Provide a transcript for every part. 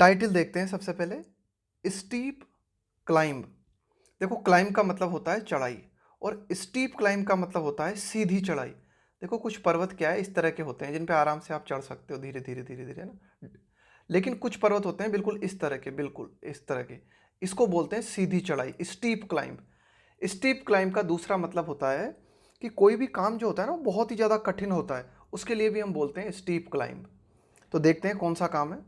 Title देखते हैं सबसे पहले, स्टीप क्लाइंब। देखो क्लाइंब का मतलब होता है चढ़ाई, और स्टीप क्लाइंब का मतलब होता है सीधी चढ़ाई। देखो कुछ पर्वत क्या है, इस तरह के होते हैं जिन पे आराम से आप चढ़ सकते हो, धीरे धीरे धीरे धीरे ना। लेकिन कुछ पर्वत होते हैं बिल्कुल इस तरह के, बिल्कुल इस तरह के, इसको बोलते हैं सीधी चढ़ाई, स्टीप क्लाइंब। स्टीप क्लाइंब का दूसरा मतलब होता है कि कोई भी काम जो होता है ना बहुत ही ज़्यादा कठिन होता है, उसके लिए भी हम बोलते हैं स्टीप क्लाइंब। तो देखते हैं कौन सा काम है।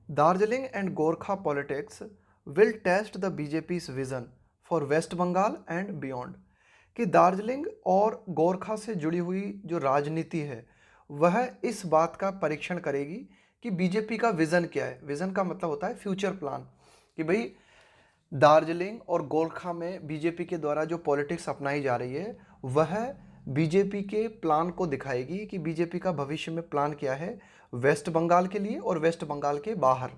Darjeeling and Gorkha politics will test the BJP's vision for West Bengal and beyond. कि दार्जिलिंग और गोरखा से जुड़ी हुई जो राजनीति है वह इस बात का परीक्षण करेगी कि बीजेपी का विजन क्या है। विजन का मतलब होता है फ्यूचर प्लान, कि भाई दार्जिलिंग और गोरखा में बीजेपी के द्वारा जो पॉलिटिक्स अपनाई जा रही है वह बीजेपी के प्लान को दिखाएगी कि बीजेपी का भविष्य में प्लान क्या है वेस्ट बंगाल के लिए और वेस्ट बंगाल के बाहर।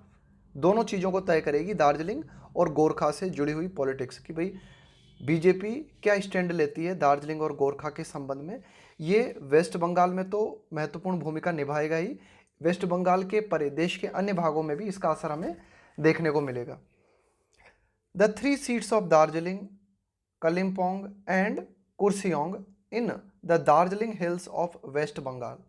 दोनों चीज़ों को तय करेगी दार्जिलिंग और गोरखा से जुड़ी हुई पॉलिटिक्स, कि भाई बीजेपी क्या स्टैंड लेती है दार्जिलिंग और गोरखा के संबंध में। ये वेस्ट बंगाल में तो महत्वपूर्ण भूमिका निभाएगा ही, वेस्ट बंगाल के परे देश के अन्य भागों में भी इसका असर हमें देखने को मिलेगा। The three seats of Darjeeling, Kalimpong and Kurseong in the Darjeeling Hills of West Bengal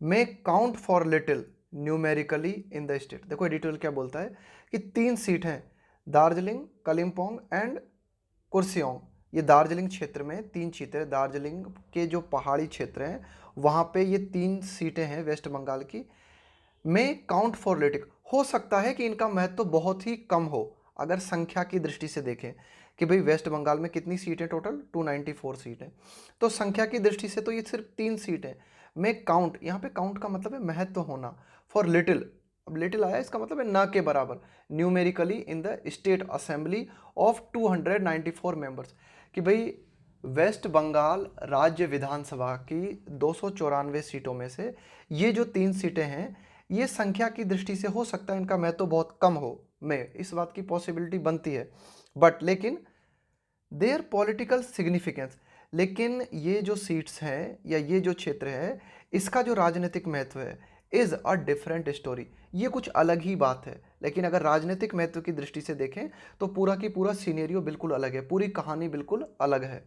may count for little numerically in the state। देखो एडिटोरियल क्या बोलता है कि 3 सीट हैं, दार्जिलिंग, कलिम्पोंग एंड कुर्सियोंग। ये दार्जिलिंग क्षेत्र में 3 सीटें, दार्जिलिंग के जो पहाड़ी क्षेत्र हैं वहाँ पे ये 3 सीटें हैं वेस्ट बंगाल की। में काउंट फॉर लिटिक, हो सकता है कि इनका महत्व बहुत ही कम हो अगर संख्या की दृष्टि से देखें कि भाई वेस्ट बंगाल में कितनी सीटें, टोटल 294 सीटें, तो संख्या की दृष्टि से तो ये सिर्फ 3 सीटें। में काउंट, यहाँ पे काउंट का मतलब है महत्व होना, फॉर लिटिल, अब लिटिल आया इसका मतलब है ना के बराबर, numerically in the state assembly of 294 members. कि भाई वेस्ट बंगाल राज्य विधानसभा की 294 सीटों में से ये जो 3 सीटें हैं ये संख्या की दृष्टि से हो सकता है इनका महत्व बहुत कम हो, में इस बात की पॉसिबिलिटी बनती है, बट लेकिन देयर पॉलिटिकल सिग्निफिकेंस, लेकिन ये जो सीट्स हैं या ये जो क्षेत्र है इसका जो राजनीतिक महत्व है इज़ अ डिफरेंट स्टोरी, ये कुछ अलग ही बात है। लेकिन अगर राजनीतिक महत्व की दृष्टि से देखें तो पूरा की पूरा सीनेरियो बिल्कुल अलग है, पूरी कहानी बिल्कुल अलग है।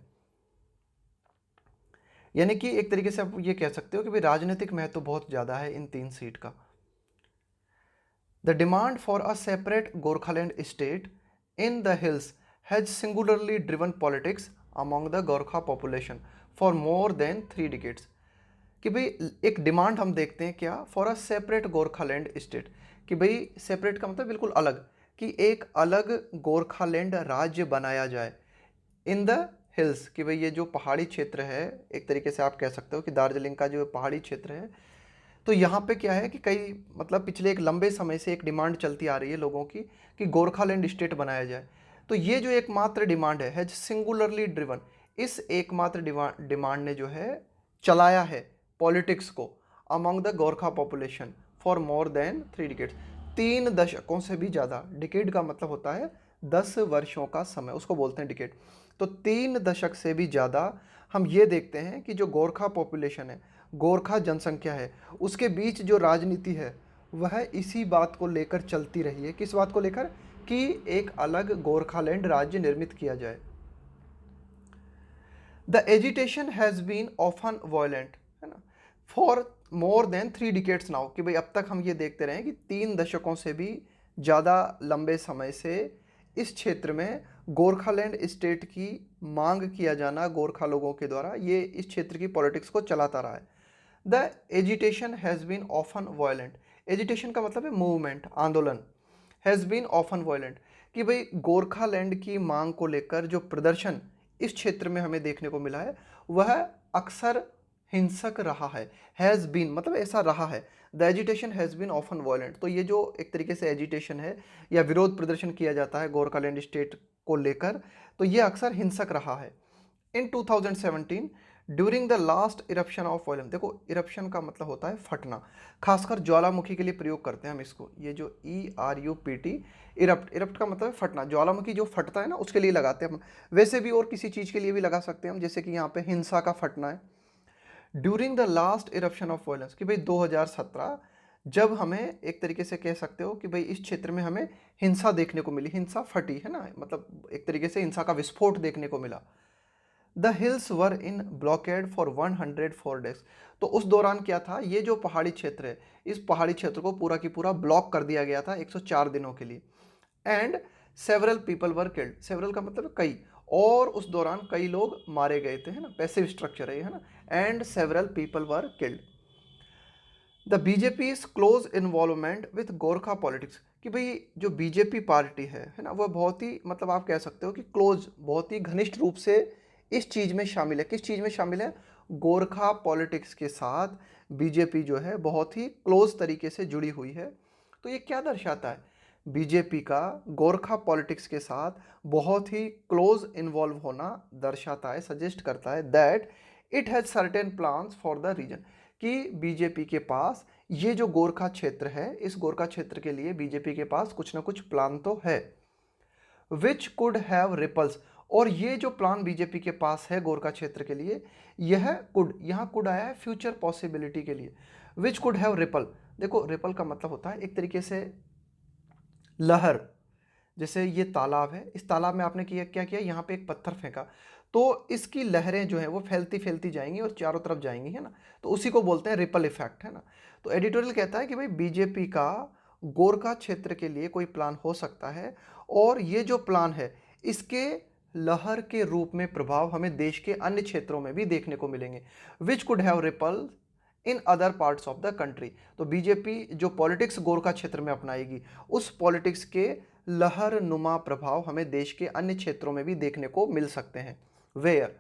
यानी कि एक तरीके से आप ये कह सकते हो कि भाई राजनीतिक महत्व बहुत ज़्यादा है इन 3 सीट का। The demand for a separate Gorkhaland state in the hills has singularly driven politics among the Gorkha population for more than 3 decades। कि भाई एक डिमांड हम देखते हैं क्या, for a separate Gorkhaland state, कि भाई सेपरेट का मतलब बिल्कुल अलग, कि एक अलग गोरखालैंड राज्य बनाया जाए इन द हिल्स। कि भाई ये जो पहाड़ी क्षेत्र है, एक तरीके से आप कह सकते हो कि दार्जिलिंग का जो पहाड़ी क्षेत्र है, तो यहाँ पे क्या है कि कई मतलब पिछले एक लंबे समय से एक डिमांड चलती आ रही है लोगों की कि गोरखालैंड स्टेट बनाया जाए। तो ये जो एकमात्र डिमांड है हैज सिंगुलरली ड्रिवन, इस एकमात्र डिमांड ने जो है चलाया है पॉलिटिक्स को among the Gorkha population for more than 3 decades, 3 दशकों से भी ज़्यादा। डिकेड का मतलब होता है 10 वर्षों का समय, उसको बोलते हैं डिकेड। तो 3 दशक से भी ज़्यादा हम ये देखते हैं कि जो गोरखा पॉपुलेशन है, गोरखा जनसंख्या है, उसके बीच जो राजनीति है वह इसी बात को लेकर चलती रही है। किस बात को लेकर, कि एक अलग गोरखालैंड राज्य निर्मित किया जाए। The agitation has been often violent, है ना, for more than 3 decades now. कि भाई अब तक हम ये देखते रहे कि 3 दशकों से भी ज़्यादा लंबे समय से इस क्षेत्र में गोरखालैंड स्टेट की मांग किया जाना गोरखा लोगों के द्वारा, ये इस क्षेत्र की पॉलिटिक्स को चलाता रहा है। The agitation has been often violent, agitation का मतलब है मूवमेंट, आंदोलन, हैज़ बीन ऑफन वायलेंट, कि भाई गोरखालैंड की मांग को लेकर जो प्रदर्शन इस क्षेत्र में हमें देखने को मिला है वह अक्सर हिंसक रहा है। हैज़ बीन मतलब ऐसा रहा है, the agitation has been often violent, तो ये जो एक तरीके से एजिटेशन है या विरोध प्रदर्शन किया जाता है गोरखालैंड स्टेट को लेकर, तो ये अक्सर हिंसक रहा है। इन 2017 during the last eruption of volume, देखो इरप्शन का मतलब होता है फटना, खासकर ज्वालामुखी के लिए प्रयोग करते हैं हम इसको, ये जो ERUPT, इरप्ट, इरप्ट का मतलब है फटना, ज्वालामुखी जो फटता है ना उसके लिए लगाते हैं हम, वैसे भी और किसी चीज़ के लिए भी लगा सकते हैं हम, जैसे कि यहाँ पे हिंसा का फटना है। During the last eruption of violence, कि भाई 2017 जब हमें एक तरीके से कह सकते हो कि भाई इस क्षेत्र में हमें हिंसा देखने को मिली, हिंसा फटी है ना, मतलब एक तरीके से हिंसा का विस्फोट देखने को मिला। The hills were in blockade for 104 days. तो उस दौरान क्या था, ये जो पहाड़ी क्षेत्र है, इस पहाड़ी क्षेत्र को पूरा की पूरा ब्लॉक कर दिया गया था 104 दिनों के लिए। And several people were killed, several का मतलब कई, और उस दौरान कई लोग मारे गए थे, है ना, पैसिव स्ट्रक्चर है ना। And several people were killed. The BJP is close involvement with Gorkha politics, कि भाई जो बीजेपी पार्टी है ना, वह बहुत ही, मतलब आप कह सकते हो कि क्लोज, बहुत ही घनिष्ठ रूप से इस चीज़ में शामिल है। किस चीज़ में शामिल है? गोरखा पॉलिटिक्स के साथ बीजेपी जो है बहुत ही क्लोज तरीके से जुड़ी हुई है। तो ये क्या दर्शाता है? बीजेपी का गोरखा पॉलिटिक्स के साथ बहुत ही क्लोज इन्वॉल्व होना दर्शाता है, सजेस्ट करता है that it has certain plans for the region, कि बीजेपी के पास ये जो गोरखा क्षेत्र है, इस गोरखा क्षेत्र के लिए बीजेपी के पास कुछ ना कुछ प्लान तो है। विच कुड हैव रिपल्स, और ये जो प्लान बीजेपी के पास है गोरखा क्षेत्र के लिए, यह कुड, यहाँ कुड आया है फ्यूचर पॉसिबिलिटी के लिए। विच कुड हैव रिपल, देखो रिपल का मतलब होता है एक तरीके से लहर। जैसे ये तालाब है, इस तालाब में आपने किया क्या किया, यहाँ पे एक पत्थर फेंका, तो इसकी लहरें जो हैं वो फैलती फैलती जाएंगी और चारों तरफ जाएंगी, है ना। तो उसी को बोलते हैं रिपल इफेक्ट, है ना। तो एडिटोरियल कहता है कि भाई बीजेपी का गोरखा क्षेत्र के लिए कोई प्लान हो सकता है, और ये जो प्लान है इसके लहर के रूप में प्रभाव हमें देश के अन्य क्षेत्रों में भी देखने को मिलेंगे। Which could have ripple in other parts of the country. तो बीजेपी जो पॉलिटिक्स गोरखा क्षेत्र में अपनाएगी, उस पॉलिटिक्स के लहर नुमा प्रभाव हमें देश के अन्य क्षेत्रों में भी देखने को मिल सकते हैं। वेयर,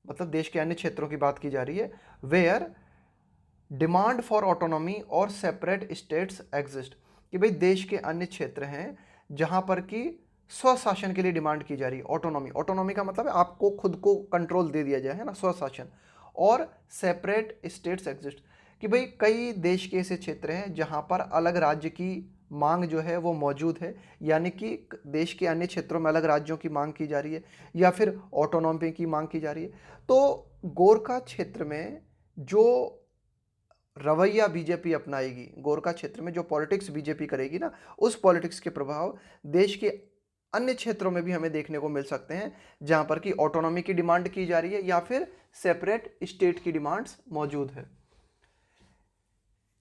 मतलब देश के अन्य क्षेत्रों की बात की जा रही है। वेयर डिमांड फॉर ऑटोनॉमी और सेपरेट स्टेट्स एग्जिस्ट, कि भाई देश के अन्य क्षेत्र हैं जहां पर कि स्वशासन के लिए डिमांड की जा रही है। ऑटोनॉमी, ऑटोनॉमी का मतलब है आपको खुद को कंट्रोल दे दिया जाए, है ना, स्वशासन। और सेपरेट स्टेट्स एग्जिस्ट, कि भाई कई देश के ऐसे क्षेत्र हैं जहां पर अलग राज्य की मांग जो है वो मौजूद है, यानी कि देश के अन्य क्षेत्रों में अलग राज्यों की मांग की जा रही है या फिर ऑटोनॉमी की मांग की जा रही है। तो गोरखा क्षेत्र में जो रवैया बीजेपी अपनाएगी, गोरखा क्षेत्र में जो पॉलिटिक्स बीजेपी करेगी ना, उस पॉलिटिक्स के प्रभाव देश के अन्य क्षेत्रों में भी हमें देखने को मिल सकते हैं, जहां पर कि ऑटोनॉमी की डिमांड की जा रही है या फिर सेपरेट स्टेट की डिमांड्स मौजूद है।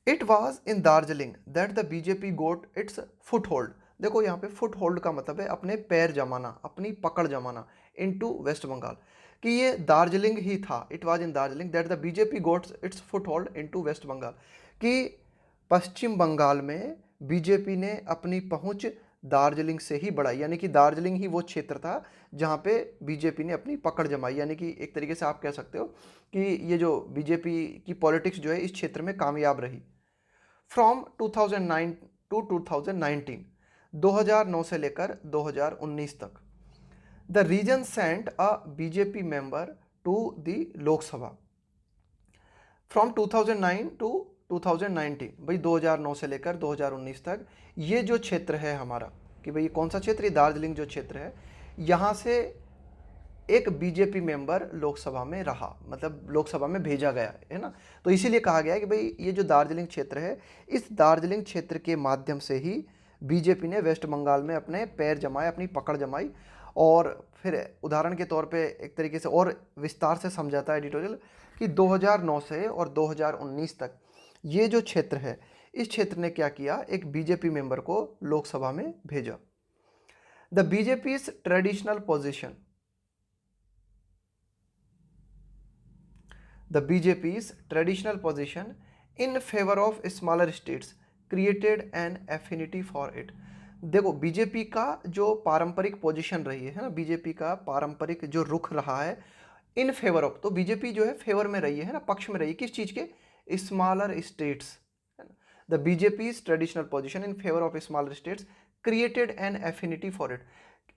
It was in Darjeeling that the BJP got its foothold. देखो यहाँ पे फुट होल्ड का मतलब है अपने पैर जमाना, अपनी पकड़ जमाना, इनटू वेस्ट बंगाल, कि ये दार्जिलिंग ही था। It was in Darjeeling that the BJP gots its foothold into West Bengal, कि पश्चिम बंगाल में बीजेपी ने अपनी पहुंच दार्जिलिंग से ही बढ़ाई, यानी कि दार्जिलिंग ही वो क्षेत्र था जहां पे बीजेपी ने अपनी पकड़ जमाई। यानी कि एक तरीके से आप कह सकते हो कि ये जो बीजेपी की पॉलिटिक्स जो है इस क्षेत्र में कामयाब रही। फ्रॉम 2009 टू 2019, 2009 से लेकर 2019 तक, the region sent a BJP member to the Lok Sabha. From 2009 to 2019, भाई 2009 से लेकर 2019 तक ये जो क्षेत्र है हमारा, कि भाई कौन सा क्षेत्र, ये दार्जिलिंग जो क्षेत्र है, यहाँ से एक बीजेपी मेंबर लोकसभा में रहा, मतलब लोकसभा में भेजा गया है ना। तो इसीलिए कहा गया है कि भाई ये जो दार्जिलिंग क्षेत्र है, इस दार्जिलिंग क्षेत्र के माध्यम से ही बीजेपी ने वेस्ट बंगाल में अपने पैर जमाए, अपनी पकड़ जमाई। और फिर उदाहरण के तौर पे एक तरीके से और विस्तार से समझाता है एडिटोरियल कि 2009 से और 2019 तक ये जो क्षेत्र है, इस क्षेत्र ने क्या किया, एक बीजेपी मेंबर को लोकसभा में भेजा। The BJP traditional position, the BJP's traditional position in favor of smaller states created an affinity for it। देखो बीजेपी का जो पारंपरिक पोजीशन रही है ना, बीजेपी का पारंपरिक जो रुख रहा है इन फेवर ऑफ, तो बीजेपी जो है फेवर में रही है ना, पक्ष में रही है किस चीज के, स्मॉलर स्टेट्स, है ना। The BJP traditional position in favour of smaller states created an affinity for it.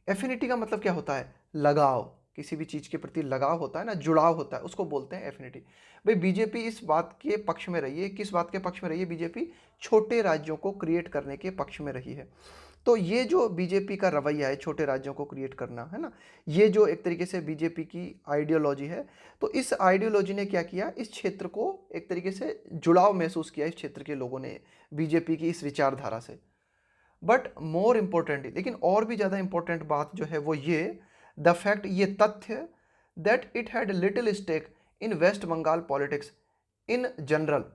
Affinity का मतलब क्या होता है, लगाव, किसी भी चीज़ के प्रति लगाव होता है ना, जुड़ाव होता है, उसको बोलते हैं एफिनिटी। भाई बीजेपी इस बात के पक्ष में रही है, किस बात के पक्ष में रही है बीजेपी, छोटे राज्यों को क्रिएट करने के पक्ष में रही है। तो ये जो बीजेपी का रवैया है छोटे राज्यों को क्रिएट करना, है ना, ये जो एक तरीके से बीजेपी की आइडियोलॉजी है, तो इस आइडियोलॉजी ने क्या किया, इस क्षेत्र को एक तरीके से जुड़ाव महसूस किया इस क्षेत्र के लोगों ने बीजेपी की इस विचारधारा से। बट मोर इम्पोर्टेंटली, लेकिन और भी ज़्यादा इंपॉर्टेंट बात जो है वो ये द फैक्ट, ये तथ्य that it had little stake in West Bengal politics in general.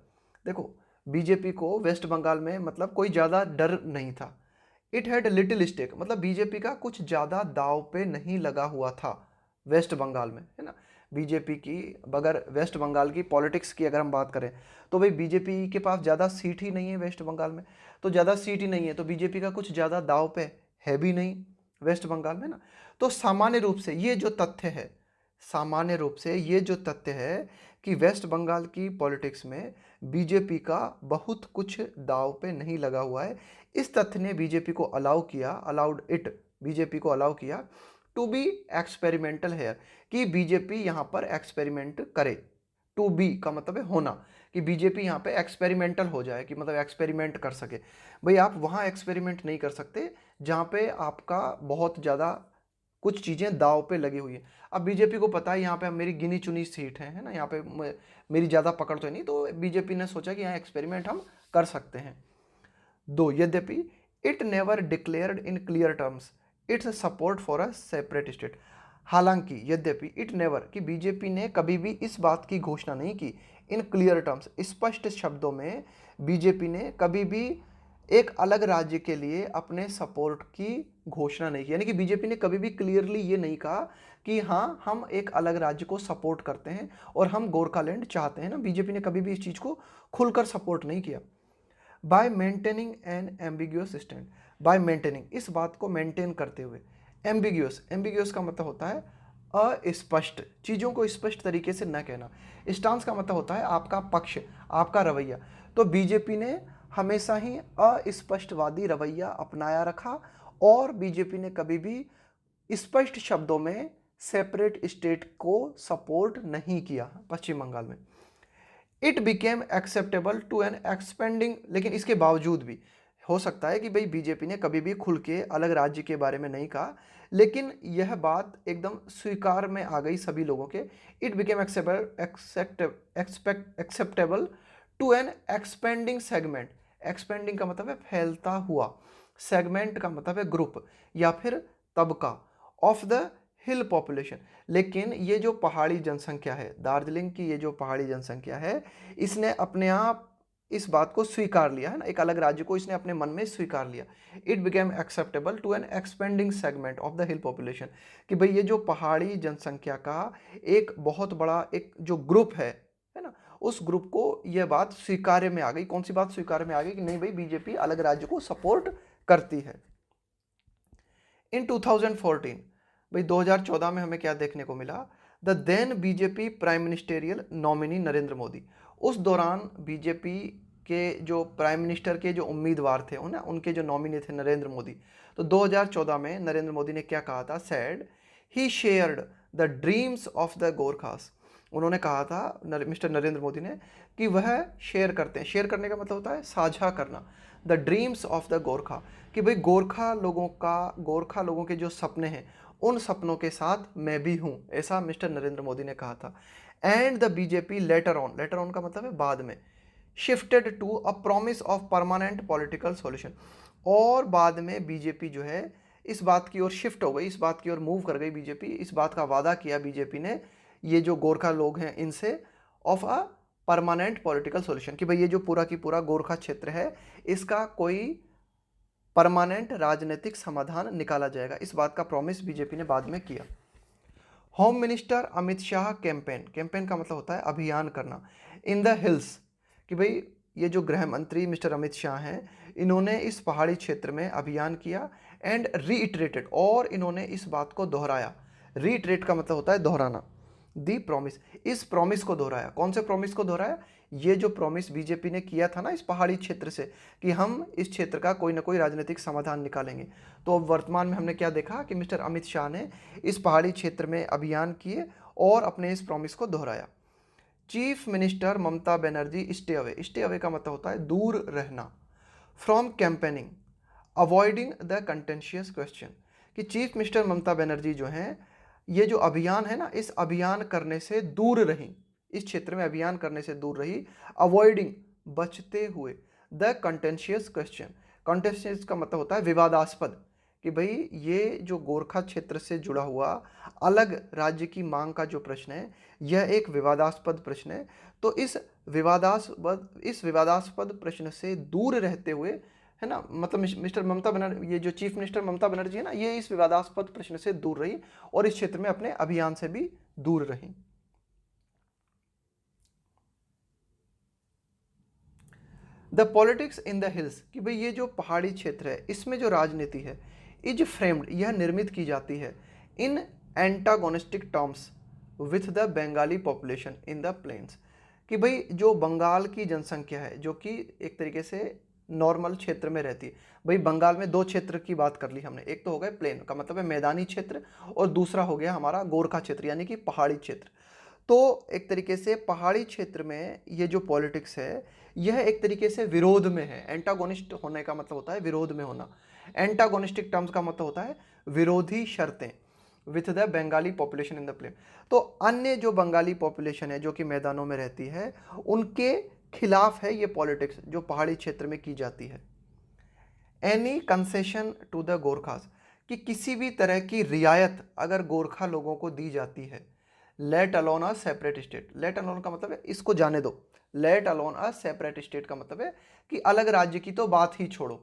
देखो, बीजेपी को वेस्ट बंगाल में मतलब कोई ज़्यादा डर नहीं था। इट हैड लिटिल स्टेक मतलब बीजेपी का कुछ ज़्यादा दाव पे नहीं लगा हुआ था वेस्ट बंगाल में, है ना। बीजेपी की अगर वेस्ट बंगाल की पॉलिटिक्स की अगर हम बात करें तो भाई बीजेपी के पास ज़्यादा सीट ही नहीं है वेस्ट बंगाल में, तो ज़्यादा सीट ही नहीं है तो बीजेपी का कुछ ज़्यादा दाव पे है भी नहीं वेस्ट बंगाल में ना। तो सामान्य रूप से ये जो तथ्य है, सामान्य रूप से ये जो तथ्य है कि वेस्ट बंगाल की पॉलिटिक्स में बीजेपी का बहुत कुछ दाव पे नहीं लगा हुआ है, इस तथ्य ने बीजेपी को बीजेपी को अलाउ किया टू बी एक्सपेरिमेंटल है, कि बीजेपी यहाँ पर एक्सपेरिमेंट करे। टू बी का मतलब है होना, कि बीजेपी यहाँ पे एक्सपेरिमेंटल हो जाए, कि मतलब एक्सपेरिमेंट कर सके। भाई आप वहाँ एक्सपेरिमेंट नहीं कर सकते जहाँ पे आपका बहुत ज़्यादा कुछ चीज़ें दाव पे लगी हुई है। अब बीजेपी को पता है यहाँ पे मेरी गिनी चुनी सीट है ना, यहाँ पे मेरी ज़्यादा पकड़ तो नहीं, तो बीजेपी ने सोचा कि यहाँ एक्सपेरिमेंट हम कर सकते हैं। दो यद्यपि it never declared in clear terms it's support for a separate state. हालांकि यद्यपि इट नेवर, कि बीजेपी ने कभी भी इस बात की घोषणा नहीं की इन क्लियर टर्म्स, स्पष्ट शब्दों में बीजेपी ने कभी भी एक अलग राज्य के लिए अपने सपोर्ट की घोषणा नहीं की। यानी कि बीजेपी ने कभी भी क्लियरली ये नहीं कहा कि हाँ हम एक अलग राज्य को सपोर्ट करते हैं और हम गोरखालैंड चाहते हैं ना, बीजेपी ने कभी भी इस चीज़ को खुलकर सपोर्ट नहीं किया। By maintaining an ambiguous stand, by maintaining, इस बात को मेंटेन करते हुए, एम्बिग्यूस का मतलब होता है अस्पष्ट, चीज़ों को स्पष्ट तरीके से न कहना। स्टांस का मतलब होता है आपका पक्ष, आपका रवैया। तो बीजेपी ने हमेशा ही अस्पष्टवादी रवैया अपनाया रखा और बीजेपी ने कभी भी स्पष्ट शब्दों में सेपरेट स्टेट को सपोर्ट नहीं किया पश्चिम बंगाल में। It became acceptable to an expanding, लेकिन इसके बावजूद भी हो सकता है कि भाई बीजेपी ने कभी भी खुल के अलग राज्य के बारे में नहीं कहा, लेकिन यह बात एकदम स्वीकार में आ गई सभी लोगों के। It became acceptable to an expanding segment, expanding का मतलब है फैलता हुआ, सेगमेंट का मतलब है ग्रुप या फिर तबका, ऑफ द हिल पॉपुलेशन। लेकिन ये जो पहाड़ी जनसंख्या है, दार्जिलिंग की ये जो पहाड़ी जनसंख्या है, इसने अपने आप इस बात को स्वीकार लिया है ना, एक अलग राज्य को इसने अपने मन में स्वीकार लिया। It became acceptable to an expanding segment of the hill population, कि भाई ये जो पहाड़ी जनसंख्या का एक बहुत बड़ा एक जो ग्रुप है ना, उस ग्रुप को यह बात स्वीकार्य में आ गई। कौन सी बात स्वीकार्य में आ गई कि नहीं भाई बीजेपी अलग राज्य को सपोर्ट करती है। इन 2014, भाई 2014 में हमें क्या देखने को मिला, the then BJP prime ministerial nominee Narendra Modi. उस दौरान बीजेपी के जो प्राइम मिनिस्टर के जो उम्मीदवार थे उनके जो नॉमिनी थे नरेंद्र मोदी। तो 2014 में नरेंद्र मोदी ने क्या कहा था, sad he shared the dreams of the Gorkhas. उन्होंने कहा था मिस्टर नरेंद्र मोदी ने कि वह शेयर करते हैं, शेयर करने का मतलब होता है साझा करना, the dreams of the Gorkha, कि भाई गोरखा लोगों के जो सपने हैं उन सपनों के साथ मैं भी हूँ, ऐसा मिस्टर नरेंद्र मोदी ने कहा था। And the BJP later on का मतलब है बाद में, shifted to a promise of permanent political solution, और बाद में बीजेपी जो है इस बात की ओर शिफ्ट हो गई, इस बात की ओर मूव कर गई बीजेपी, इस बात का वादा किया बीजेपी ने ये जो गोरखा लोग हैं इनसे, of a permanent political solution, कि भाई ये जो पूरा की पूरा गोरखा क्षेत्र है इसका कोई परमानेंट राजनीतिक समाधान निकाला जाएगा। इस बात का प्रॉमिस बीजेपी ने बाद में किया। Home minister Amit Shah campaign का मतलब होता है अभियान करना, इन द हिल्स, कि भाई ये जो गृह मंत्री मिस्टर अमित शाह हैं इन्होंने इस पहाड़ी क्षेत्र में अभियान किया। एंड रीइटरेटेड, और इन्होंने इस बात को दोहराया, रीइटरेट का मतलब होता है दोहराना, दी प्रॉमिस, इस प्रॉमिस को दोहराया। कौन से प्रॉमिस को दोहराया, ये जो प्रॉमिस बीजेपी ने किया था ना इस पहाड़ी क्षेत्र से कि हम इस क्षेत्र का कोई ना कोई राजनीतिक समाधान निकालेंगे, तो अब वर्तमान में हमने क्या देखा कि मिस्टर अमित शाह ने इस पहाड़ी क्षेत्र में अभियान किए और अपने इस प्रॉमिस को दोहराया। Chief minister Mamata Banerjee stay away का मतलब होता है दूर रहना, from campaigning, avoiding the contentious question, कि चीफ मिनिस्टर ममता बनर्जी जो हैं ये जो अभियान है ना, इस अभियान करने से दूर रही, इस क्षेत्र में अभियान करने से दूर रही, अवॉइडिंग बचते हुए, द कंटेंशियस क्वेश्चन, कंटेंशियस का मतलब होता है विवादास्पद, कि भाई ये जो गोरखा क्षेत्र से जुड़ा हुआ अलग राज्य की मांग का जो प्रश्न है यह एक विवादास्पद प्रश्न है। तो इस विवादास्पद प्रश्न से दूर रहते हुए, है ना, मतलब मिस्टर ममता बनर्जी, ये जो चीफ मिनिस्टर ममता बनर्जी है ना, ये इस विवादास्पद प्रश्न से दूर रही और इस क्षेत्र में अपने अभियान से भी दूर रही। The politics in the hills, कि भाई ये जो पहाड़ी क्षेत्र है इसमें जो राजनीति है, इज फ्रेम्ड, यह निर्मित की जाती है, in antagonistic terms with the Bengali population in the plains, कि भाई जो बंगाल की जनसंख्या है जो कि एक तरीके से नॉर्मल क्षेत्र में रहती है। भाई बंगाल में दो क्षेत्र की बात कर ली हमने, एक तो हो गया प्लेन का मतलब है मैदानी क्षेत्र, और दूसरा हो गया हमारा गोरखा क्षेत्र यानी कि पहाड़ी क्षेत्र। तो एक तरीके से पहाड़ी क्षेत्र में ये जो पॉलिटिक्स है यह एक तरीके से विरोध में है। एंटागोनिस्ट होने का मतलब होता है विरोध में होना, एंटागोनिस्टिक टर्म्स का मतलब होता है विरोधी शर्तें, with the Bengali population in the plain. तो अन्य जो बंगाली पॉपुलेशन है जो कि मैदानों में रहती है उनके खिलाफ है ये पॉलिटिक्स जो पहाड़ी क्षेत्र में की जाती है। Any concession to the Gorkhas, कि किसी भी तरह की रियायत अगर गोरखा लोगों को दी जाती है, late alone a separate state, let alone का मतलब है इसको जाने दो, late alone a separate state का मतलब है कि अलग राज्य की तो बात ही छोड़ो।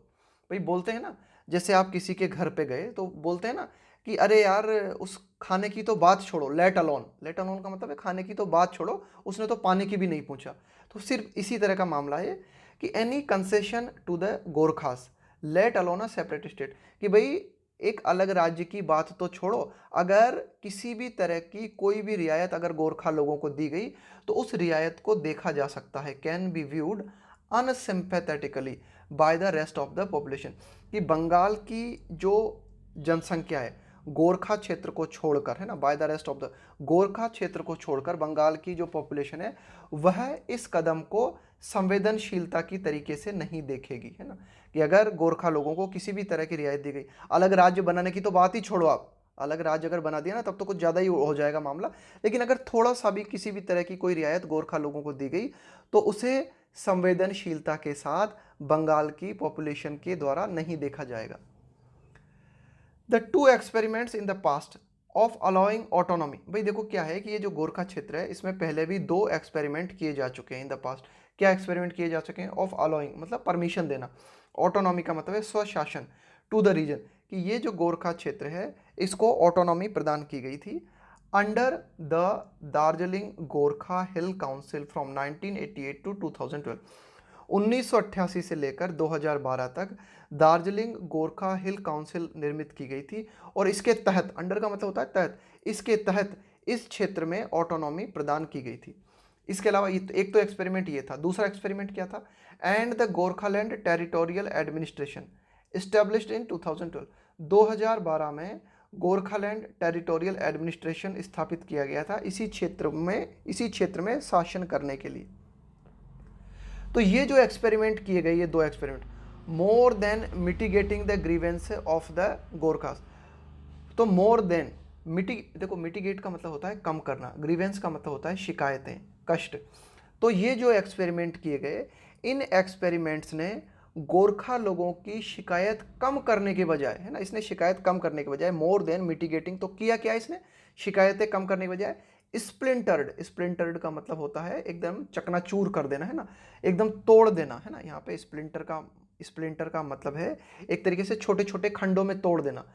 भाई बोलते हैं ना, जैसे आप किसी के घर पे गए तो बोलते हैं ना कि अरे यार उस खाने की तो बात छोड़ो, लेट अलोन, लेट अलोन का मतलब है खाने की तो बात छोड़ो, उसने तो पानी की भी नहीं पूछा। तो सिर्फ इसी तरह का मामला है कि any concession to the Gorkhas, let alone a separate state, कि भाई एक अलग राज्य की बात तो छोड़ो, अगर किसी भी तरह की कोई भी रियायत अगर गोरखा लोगों को दी गई तो उस रियायत को देखा जा सकता है, can be viewed unsympathetically by the rest of the population, कि बंगाल की जो जनसंख्या है गोरखा क्षेत्र को छोड़कर, है ना, bye the rest of the, Gorkha क्षेत्र को छोड़कर बंगाल की जो पॉपुलेशन है वह इस कदम को संवेदनशीलता की तरीके से नहीं देखेगी, है ना, कि अगर गोरखा लोगों को किसी भी तरह की रियायत दी गई, अलग राज्य बनाने की तो बात ही छोड़ो, आप अलग राज्य अगर बना दिया ना तब तो कुछ ज़्यादा ही हो जाएगा मामला, लेकिन अगर थोड़ा सा भी किसी भी तरह की कोई रियायत गोरखा लोगों को दी गई तो उसे संवेदनशीलता के साथ बंगाल की पॉपुलेशन के द्वारा नहीं देखा जाएगा। The two experiments in the past of allowing autonomy, भाई देखो क्या है कि ये जो गोरखा क्षेत्र है इसमें पहले भी दो एक्सपेरिमेंट किए जा चुके हैं इन द पास्ट। क्या एक्सपेरिमेंट किए जा चुके हैं? ऑफ अलाउइंग मतलब परमिशन देना, ऑटोनॉमी का मतलब है स्वशासन, टू द रीजन, कि ये जो गोरखा क्षेत्र है इसको ऑटोनॉमी प्रदान की गई थी under the Darjeeling Gorkha hill council from 1988 to 2012। 1988 से लेकर 2012 तक दार्जिलिंग गोरखा हिल काउंसिल निर्मित की गई थी और इसके तहत, अंडर का मतलब होता है तहत, इसके तहत इस क्षेत्र में ऑटोनॉमी प्रदान की गई थी। इसके अलावा एक तो एक्सपेरिमेंट ये था, दूसरा एक्सपेरिमेंट क्या था? And the Gorkhaland territorial administration established in 2012। 2012 में गोरखालैंड टेरिटोरियल एडमिनिस्ट्रेशन स्थापित किया गया था इसी क्षेत्र में शासन करने के लिए। तो ये जो एक्सपेरिमेंट किए गए, ये दो experiment, more than mitigating the grievance of the Gorkhas, तो मोर देन देखो मिटिगेट का मतलब होता है कम करना, ग्रीवेंस का मतलब होता है शिकायतें, कष्ट। तो ये जो एक्सपेरिमेंट किए गए, इन एक्सपेरिमेंट्स ने गोरखा लोगों की शिकायत कम करने के बजाय, है ना, इसने शिकायत कम करने के बजाय, मोर देन मिटिगेटिंग, तो किया क्या इसने? शिकायतें कम करने के बजाय स्प्लिंटर्ड का मतलब होता है एकदम चकनाचूर कर देना, है ना, एकदम तोड़ देना, है ना, यहाँ पे स्प्लिंटर का मतलब है एक तरीके से छोटे छोटे खंडों में तोड़ देना।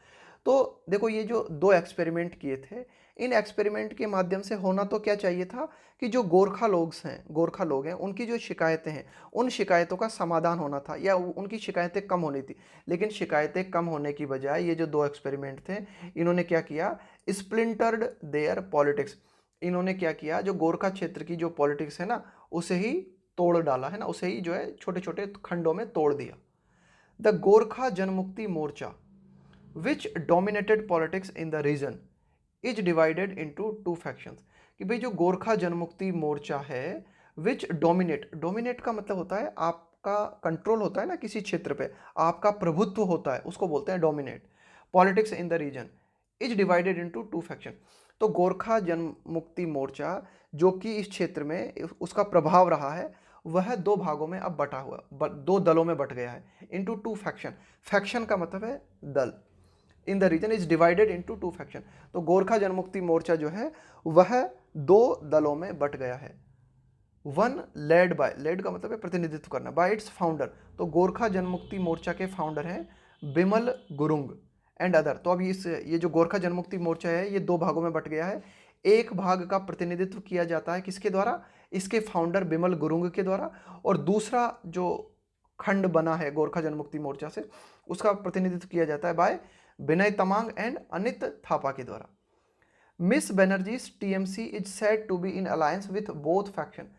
तो देखो ये जो दो एक्सपेरिमेंट किए थे, इन एक्सपेरिमेंट के माध्यम से होना तो क्या चाहिए था कि जो गोरखा लोग हैं उनकी जो शिकायतें हैं उन शिकायतों का समाधान होना था या उनकी शिकायतें कम होनी थी। लेकिन शिकायतें कम होने की बजाय ये जो दो एक्सपेरिमेंट थे इन्होंने क्या किया? स्प्लिंटर्ड देयर पॉलिटिक्स, इन्होंने क्या किया? जो गोरखा क्षेत्र की जो पॉलिटिक्स है ना उसे ही तोड़ डाला, है ना, उसे ही जो है छोटे छोटे खंडों में तोड़ दिया। The Gorkha Janmukti Morcha which dominated politics in the region is divided into two factions, कि भाई जो गोरखा जनमुक्ति मोर्चा है विच डोमिनेट का मतलब होता है आप आपका कंट्रोल होता है ना किसी क्षेत्र पे, आपका प्रभुत्व होता है, उसको बोलते हैं dominate. Politics in the region is divided into two faction. तो गोरखा जनमुक्ति मोर्चा जो कि इस क्षेत्र में उसका प्रभाव रहा है, वह दो भागों में अब बटा हुआ, दो दलों में बट गया है। इनटू टू फैक्शन, फैक्शन का मतलब है दल। In the region is divided into two faction. तो गोरखा जनमुक्ति मोर्चा जो है वह दो दलों में बट गया है। वन लेड बाय, लेड का मतलब है प्रतिनिधित्व करना, बाय इट्स फाउंडर। तो गोरखा जनमुक्ति मोर्चा के फाउंडर हैं बिमल गुरुंग एंड अदर। तो अब ये जो गोरखा जनमुक्ति मोर्चा है ये दो भागों में बट गया है। एक भाग का प्रतिनिधित्व किया जाता है किसके द्वारा, इसके फाउंडर बिमल गुरुंग के द्वारा, और दूसरा जो खंड बना है गोरखा जनमुक्ति मोर्चा से उसका प्रतिनिधित्व किया जाता है बाय विनय तमांग एंड अनित थापा के द्वारा। Miss Banerjee's TMC is said to be in alliance with both faction.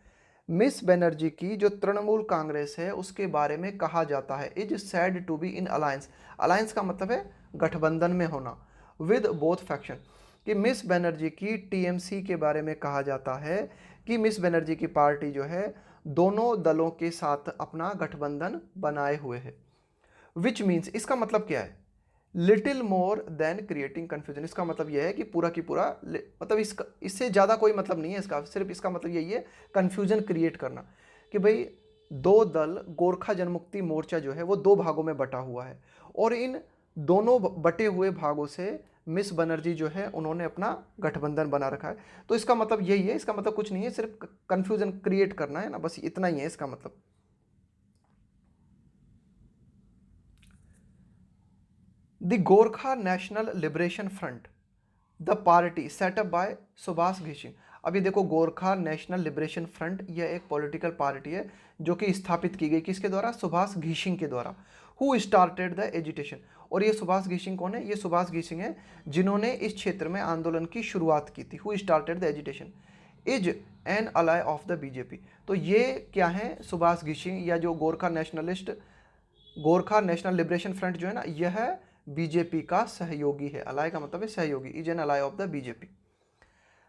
Miss Banerjee की जो तृणमूल कांग्रेस है उसके बारे में कहा जाता है is said to be in alliance. Alliance का मतलब है गठबंधन में होना, विद बोथ फैक्शन। कि मिस बनर्जी की टीएमसी के बारे में कहा जाता है कि मिस बनर्जी की पार्टी जो है दोनों दलों के साथ अपना गठबंधन बनाए हुए है। विच मीन्स, इसका मतलब क्या है, little more than creating confusion. इसका मतलब यह है कि पूरा की पूरा, मतलब इससे ज़्यादा कोई मतलब नहीं है इसका, सिर्फ इसका मतलब यही है कन्फ्यूजन क्रिएट करना कि भाई दो दल गोरखा जनमुक्ति मोर्चा जो है वो दो भागों में बटा हुआ है, और इन दोनों बटे हुए भागों से मिस बनर्जी जो है उन्होंने अपना गठबंधन बना रखा है। तो इसका मतलब यही है, इसका मतलब कुछ नहीं है, सिर्फ कन्फ्यूजन क्रिएट करना है ना, बस इतना ही है इसका मतलब। The Gorkha national liberation front, the party setup by Subhash Ghishing. अब ये देखो, गोरखा नेशनल लिबरेशन फ्रंट यह एक पॉलिटिकल पार्टी है जो कि स्थापित की गई किसके द्वारा, सुभाष घिशिंग के द्वारा। हु स्टार्टेड द एजिटेशन, और ये सुभाष घिशिंग कौन है, ये सुभाष घिशिंग है जिन्होंने इस क्षेत्र में आंदोलन की शुरुआत की थी। Who started the agitation is an ally of the BJP. तो ये क्या है, सुभाष घिशिंग या जो गोरखा नेशनल लिबरेशन फ्रंट जो है ना, यह बीजेपी का सहयोगी है। अलाय का मतलब है सहयोगी, is an ally of the BJP.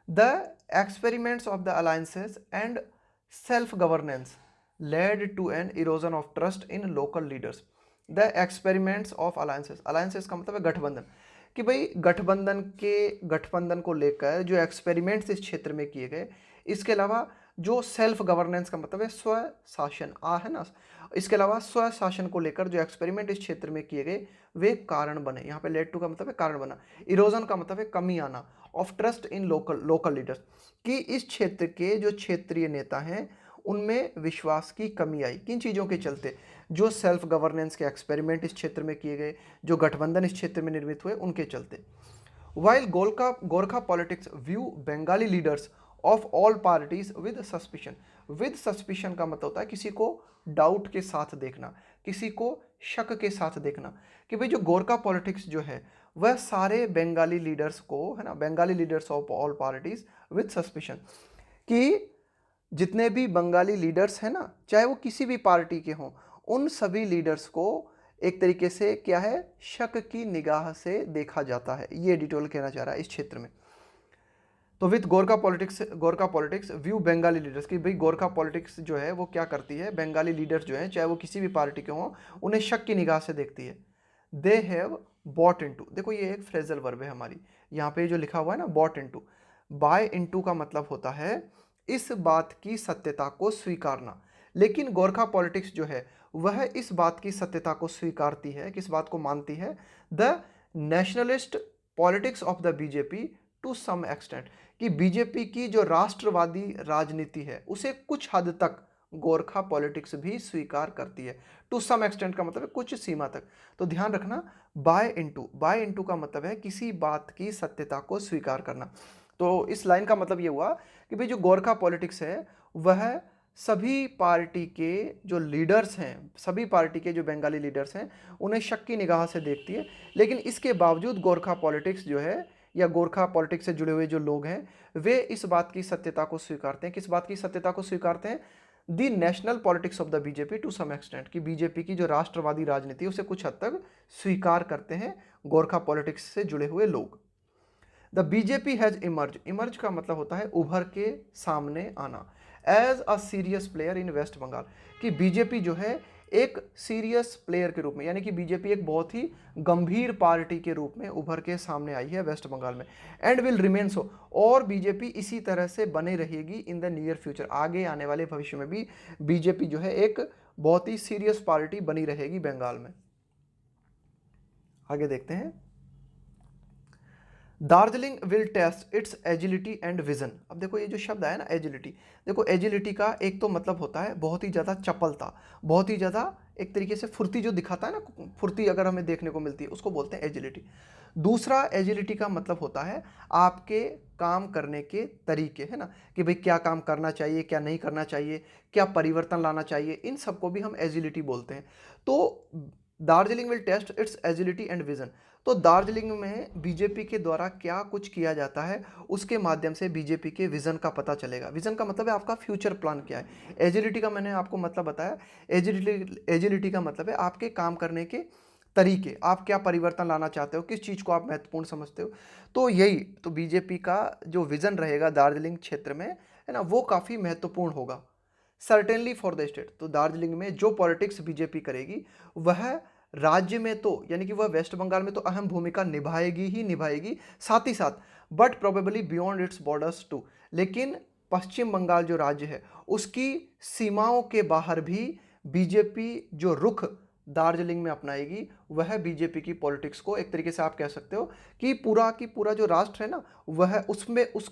The experiments of the alliances and self governance led to an erosion of trust in local leaders. The experiments of alliances, alliances का मतलब है गठबंधन, कि भाई गठबंधन को लेकर जो एक्सपेरिमेंट्स इस क्षेत्र में किए गए, इसके अलावा जो सेल्फ गवर्नेंस का मतलब है स्व शासन है ना, इसके अलावा स्व शासन को लेकर जो एक्सपेरिमेंट इस क्षेत्र में किए गए वे कारण बने। यहाँ पे लेड टू का मतलब है कारण बना, इरोजन का मतलब है कमी आना, of trust in local leaders, कि इस क्षेत्र के जो क्षेत्रीय नेता हैं उनमें विश्वास की कमी आई। किन चीज़ों के चलते, जो सेल्फ गवर्नेंस के एक्सपेरिमेंट इस क्षेत्र में किए गए, जो गठबंधन इस क्षेत्र में निर्मित हुए, उनके चलते। While Gorkha politics view Bengali leaders of all parties with suspicion. With suspicion का मतलब होता है किसी को डाउट के साथ देखना, किसी को शक के साथ देखना, कि भाई जो गोरखा पॉलिटिक्स जो है वह सारे बंगाली लीडर्स को, है ना, Bengali leaders of all parties with suspicion, कि जितने भी बंगाली लीडर्स हैं ना, चाहे वो किसी भी पार्टी के हों, उन सभी लीडर्स को एक तरीके से क्या है, शक की निगाह से देखा जाता है। ये एडिटोरियल कहना चाह रहा है इस क्षेत्र में। तो with Gorkha politics view Bengali leaders, की भाई गोरखा पॉलिटिक्स जो है वो क्या करती है, बंगाली लीडर्स जो हैं चाहे वो किसी भी पार्टी के हों, उन्हें शक की निगाह से देखती है। दे हैव बॉट इनटू, देखो ये एक फ्रेजल वर्ब है हमारी, यहाँ पे जो लिखा हुआ है ना बॉट इनटू, बाय इनटू का मतलब होता है इस बात की सत्यता को स्वीकारना। लेकिन गोरखा पॉलिटिक्स जो है वह इस बात की सत्यता को स्वीकारती है, किस बात को मानती है, the nationalist politics of the BJP to some extent, कि बीजेपी की जो राष्ट्रवादी राजनीति है उसे कुछ हद तक गोरखा पॉलिटिक्स भी स्वीकार करती है। टू सम एक्सटेंट का मतलब है कुछ सीमा तक। तो ध्यान रखना, बाय इनटू का मतलब है किसी बात की सत्यता को स्वीकार करना। तो इस लाइन का मतलब ये हुआ कि भाई जो गोरखा पॉलिटिक्स है वह सभी पार्टी के जो लीडर्स हैं, सभी पार्टी के जो बंगाली लीडर्स हैं उन्हें शक की निगाह से देखती है, लेकिन इसके बावजूद गोरखा पॉलिटिक्स जो है या गोरखा पॉलिटिक्स से जुड़े हुए जो लोग हैं वे इस बात की सत्यता को स्वीकारते हैं। किस बात की सत्यता को स्वीकारते हैं, the national politics of the BJP to some extent, कि बीजेपी की जो राष्ट्रवादी राजनीति है उसे कुछ हद तक स्वीकार करते हैं गोरखा पॉलिटिक्स से जुड़े हुए लोग। The BJP has emerge, emerge का मतलब होता है उभर के सामने आना, as a serious player in West Bengal, कि बीजेपी जो है एक सीरियस प्लेयर के रूप में, यानी कि बीजेपी एक बहुत ही गंभीर पार्टी के रूप में उभर के सामने आई है वेस्ट बंगाल में, एंड विल रिमेन सो, और बीजेपी इसी तरह से बने रहेगी इन द नियर फ्यूचर, आगे आने वाले भविष्य में भी बीजेपी जो है एक बहुत ही सीरियस पार्टी बनी रहेगी बंगाल में। आगे देखते हैं, Darjeeling will test its agility and vision. अब देखो ये जो शब्द आया ना एजिलिटी, देखो एजिलिटी का एक तो मतलब होता है बहुत ही ज़्यादा चपलता, बहुत ही ज़्यादा एक तरीके से फुर्ती जो दिखाता है ना, फुर्ती अगर हमें देखने को मिलती है उसको बोलते हैं एजिलिटी। दूसरा एजिलिटी का मतलब होता है आपके काम करने के तरीके, है ना, कि भाई क्या काम करना चाहिए, क्या नहीं करना चाहिए, क्या परिवर्तन लाना चाहिए, इन सबको भी हम एजिलिटी बोलते हैं। तो Darjeeling will test its agility and vision, तो दार्जिलिंग में बीजेपी के द्वारा क्या कुछ किया जाता है उसके माध्यम से बीजेपी के विजन का पता चलेगा। विजन का मतलब है आपका फ्यूचर प्लान क्या है। एजिलिटी का मैंने आपको मतलब बताया, एजिलिटी का मतलब है आपके काम करने के तरीके, आप क्या परिवर्तन लाना चाहते हो, किस चीज़ को आप महत्वपूर्ण समझते हो। तो यही तो बीजेपी का जो विजन रहेगा दार्जिलिंग क्षेत्र में, है ना, वो काफ़ी महत्वपूर्ण होगा सर्टेनली फॉर द स्टेट। तो दार्जिलिंग में जो पॉलिटिक्स बीजेपी करेगी वह राज्य में तो, यानी कि वह वेस्ट बंगाल में तो अहम भूमिका निभाएगी ही निभाएगी, साथ ही साथ but probably beyond its borders too, लेकिन पश्चिम बंगाल जो राज्य है उसकी सीमाओं के बाहर भी बीजेपी जो रुख दार्जिलिंग में अपनाएगी वह बीजेपी की पॉलिटिक्स को एक तरीके से आप कह सकते हो कि पूरा जो राष्ट्र है ना वह उसमें उस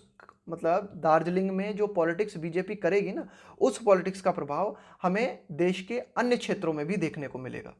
मतलब दार्जिलिंग में जो पॉलिटिक्स बीजेपी करेगी ना उस पॉलिटिक्स का प्रभाव हमें देश के अन्य क्षेत्रों में भी देखने को मिलेगा।